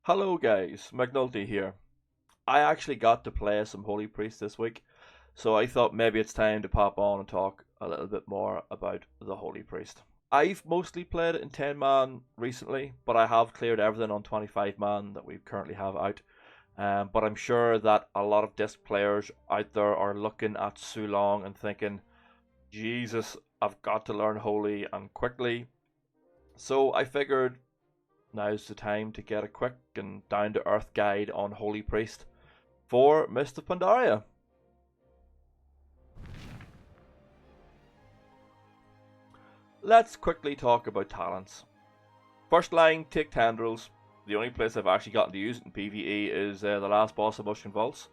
Hello guys, McNulty here. I actually got to play some Holy Priest this week, so I thought maybe it's time to pop on and talk a little bit more about the Holy Priest. I've mostly played it in 10 man recently, but I have cleared everything on 25 man that we currently have out. But I'm sure that a lot of disc players out there are looking at Sulong and thinking, Jesus, I've got to learn Holy and quickly. So I figured now's the time to get a quick and down to earth guide on Holy Priest for Mr. Pandaria. Let's quickly talk about talents. First line, take tendrils. The only place I've actually gotten to use it in PvE is the last boss of Mushroom Vaults.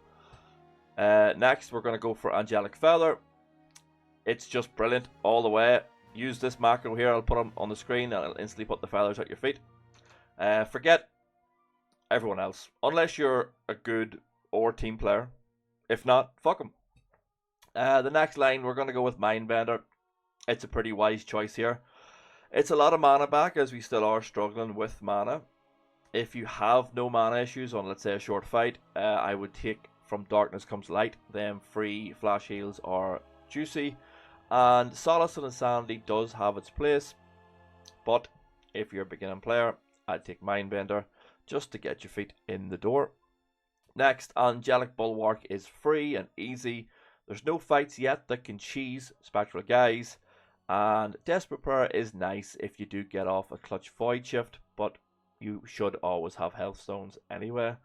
Next, we're going to go for Angelic Feather. It's just brilliant all the way. Use this macro here, I'll put them on the screen and it'll instantly put the feathers at your feet. Forget everyone else, unless you're a good or team player. If not, fuck them. The next line, we're going to go with Mindbender. It's a pretty wise choice here. It's a lot of mana back, as we still are struggling with mana. If you have no mana issues on, let's say, a short fight, I would take From Darkness Comes Light. Them free flash heals are juicy. And Solace and Insanity does have its place. But if you're a beginning player, I'd take Mindbender just to get your feet in the door. Next, Angelic Bulwark is free and easy. There's no fights yet that can cheese Spectral Guys. And Desperate Prayer is nice if you do get off a Clutch Void Shift, but you should always have health stones anyway.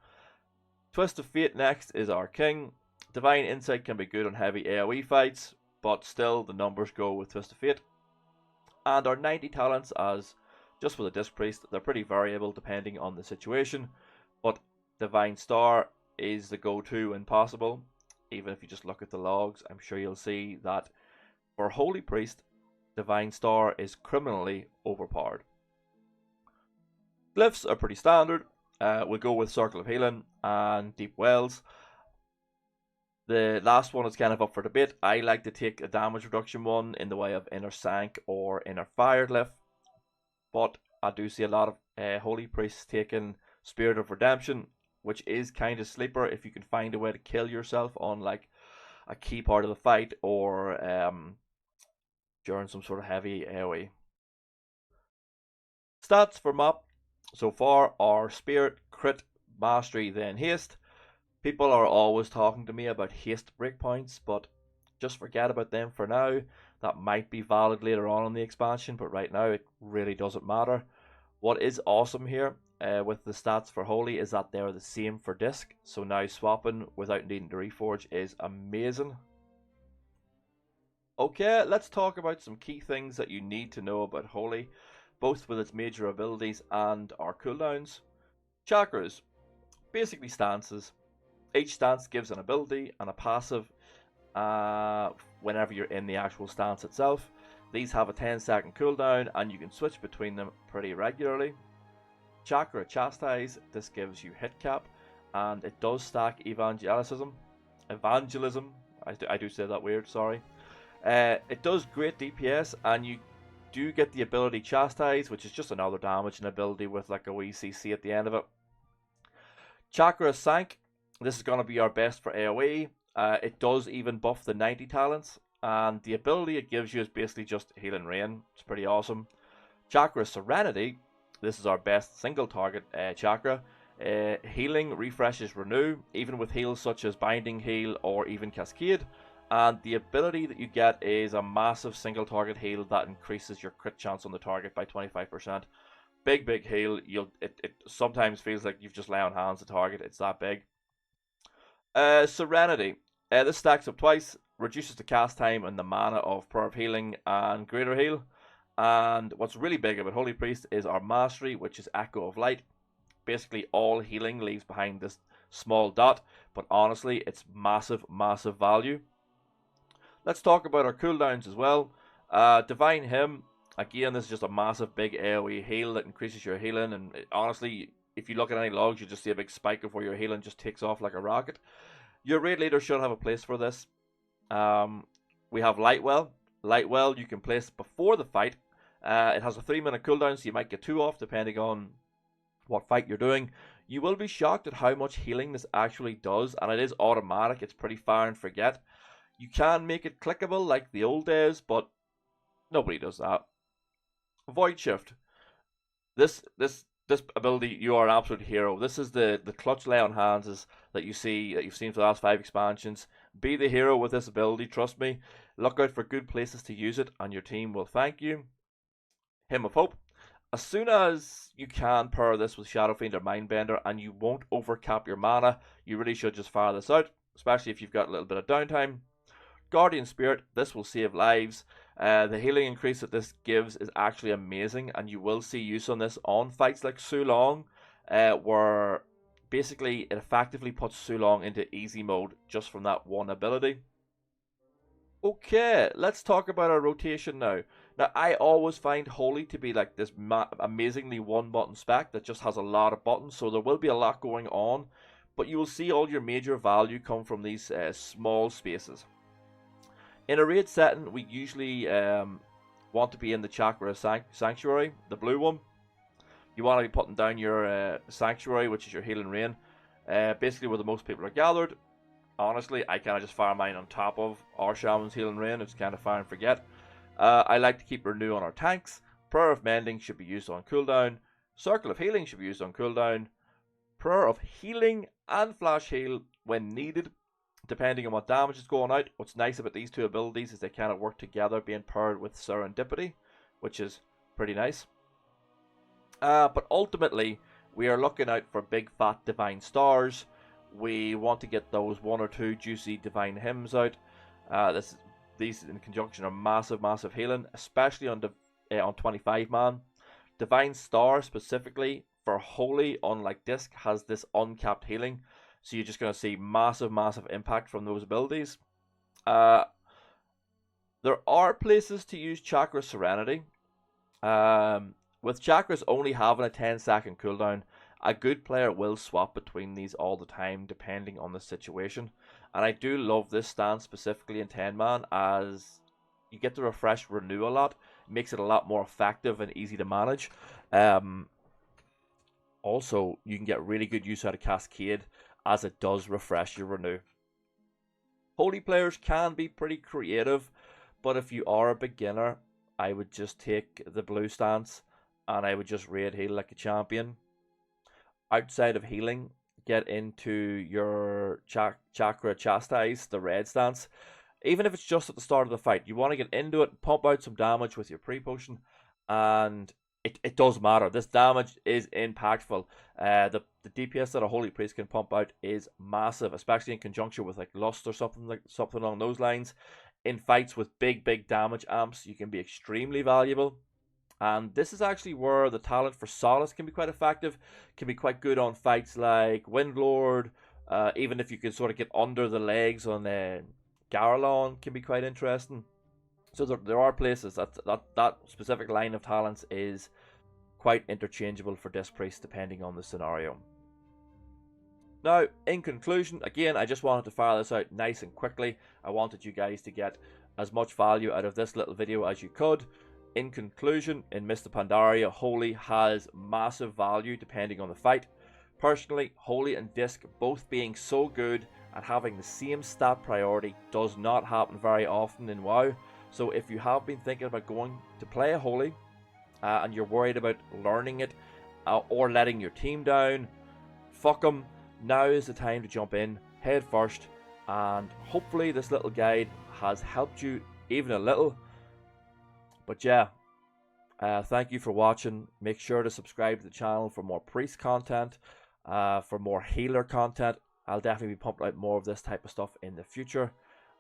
Twist of Fate next is our king. Divine Insight can be good on heavy AoE fights, but still the numbers go with Twist of Fate. And our 90 talents, as just with a Disc Priest, they're pretty variable depending on the situation, but Divine Star is the go-to when possible. Even if you just look at the logs, I'm sure you'll see that for Holy Priest, Divine Star is criminally overpowered. Glyphs are pretty standard. We'll go with Circle of Healing and Deep Wells. The last one is kind of up for debate. I like to take a damage reduction one in the way of Inner Sank or Inner Fire Glyph, but I do see a lot of Holy Priests taking Spirit of Redemption, which is kind of sleeper if you can find a way to kill yourself on like a key part of the fight or during some sort of heavy AoE. Stats for Mop so far are Spirit, Crit, Mastery, then Haste. People are always talking to me about haste breakpoints, but just forget about them for now. That might be valid later on in the expansion, but right now it really doesn't matter. What is awesome here with the stats for Holy is that they're the same for Disc, so now swapping without needing to reforge is amazing. Okay, let's talk about some key things that you need to know about Holy, both with its major abilities and our cooldowns. Chakras, basically stances. Each stance gives an ability and a passive whenever you're in the actual stance itself. These have a 10-second cooldown and you can switch between them pretty regularly. Chakra Chastise, this gives you hit cap and it does stack Evangelism, I do say that weird, sorry. It does great DPS and you do get the ability Chastise, which is just another damage and ability with like a wee CC at the end of it. Chakra Sank, this is going to be our best for AoE. It does even buff the 90 talents, and the ability it gives you is basically just Healing Rain. It's pretty awesome. Chakra Serenity, this is our best single target chakra. Healing, refreshes, renew, even with heals such as Binding Heal or even Cascade. And the ability that you get is a massive single target heal that increases your crit chance on the target by 25%. Big heal. It sometimes feels like you've just lay on hands the target. It's that big. Serenity. This stacks up twice, reduces the cast time and the mana of Prayer of Healing and Greater Heal. And what's really big about Holy Priest is our Mastery, which is Echo of Light. Basically, all healing leaves behind this small dot, but honestly, it's massive value. Let's talk about our cooldowns as well. Divine Hymn, again, this is just a massive big AoE heal that increases your healing, and honestly, if you look at any logs, you just see a big spike of where your healing just takes off like a rocket. Your raid leader should have a place for this. We have Lightwell. Lightwell you can place before the fight. It has a 3-minute cooldown, so you might get 2 off depending on what fight you're doing, you will be shocked at how much healing this actually does, and it is automatic. It's pretty fire and forget. You can make it clickable like the old days, but nobody does that. Void Shift. This ability, you are an absolute hero. This is the clutch lay on hands that you've seen for the last 5 expansions. Be the hero with this ability, trust me. Look out for good places to use it, and your team will thank you. Hymn of Hope. As soon as you can pair this with Shadow Fiend or Mindbender, and you won't overcap your mana, you really should just fire this out, especially if you've got a little bit of downtime. Guardian Spirit, this will save lives. The healing increase that this gives is actually amazing, and you will see use on this on fights like Sulong, where basically it effectively puts Sulong into easy mode just from that one ability. Okay, let's talk about our rotation now. Now, I always find Holy to be like this amazingly one-button spec that just has a lot of buttons, so there will be a lot going on, but you will see all your major value come from these small spaces. In a raid setting, we usually want to be in the Chakra Sanctuary, the blue one. You want to be putting down your Sanctuary, which is your Healing Rain, basically where the most people are gathered. Honestly, I kind of just fire mine on top of our Shaman's Healing Rain. It's kind of fire and forget. I like to keep Renew on our tanks. Prayer of Mending should be used on cooldown. Circle of Healing should be used on cooldown. Prayer of Healing and Flash Heal when needed, depending on what damage is going out. What's nice about these two abilities is they kind of work together, being paired with Serendipity, which is pretty nice. But ultimately, we are looking out for big fat divine stars. We want to get those 1 or 2 juicy divine hymns out. These in conjunction are massive healing, especially on 25 man. Divine Star specifically for Holy, unlike Disc, has this uncapped healing, so you're just going to see massive impact from those abilities. There are places to use Chakra Serenity. With Chakras only having a 10-second cooldown, a good player will swap between these all the time depending on the situation. And I do love this stance specifically in 10-man, as you get to refresh Renew a lot. It makes it a lot more effective and easy to manage. Also, you can get really good use out of Cascade, as it does refresh your Renew. Holy players can be pretty creative, but if you are a beginner, I would just take the blue stance and I would just raid heal like a champion. Outside of healing, get into your Chakra Chastise, the red stance. Even if it's just at the start of the fight, you want to get into it, pump out some damage with your pre-potion, and it does matter. This damage is impactful. The DPS that a Holy Priest can pump out is massive, especially in conjunction with like Lust or something along those lines. In fights with big damage amps, you can be extremely valuable. And this is actually where the talent for Solace can be quite effective, can be quite good on fights like Windlord, even if you can sort of get under the legs on Garalon, can be quite interesting. So there are places that specific line of talents is quite interchangeable for Disc Priest depending on the scenario. Now, in conclusion, again, I just wanted to fire this out nice and quickly. I wanted you guys to get as much value out of this little video as you could. In conclusion, in Mr. Pandaria, Holy has massive value depending on the fight. Personally, Holy and Disc both being so good and having the same stat priority does not happen very often in WoW. So if you have been thinking about going to play a Holy and you're worried about learning it or letting your team down, fuck them. Now is the time to jump in head first, and hopefully this little guide has helped you even a little. But yeah, thank you for watching. Make sure to subscribe to the channel for more priest content, for more healer content. I'll definitely be pumping out more of this type of stuff in the future.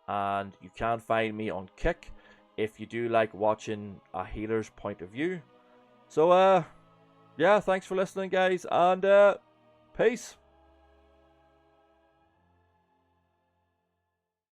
And you can find me on Kick if you do like watching a healer's point of view. So yeah, thanks for listening guys, and peace.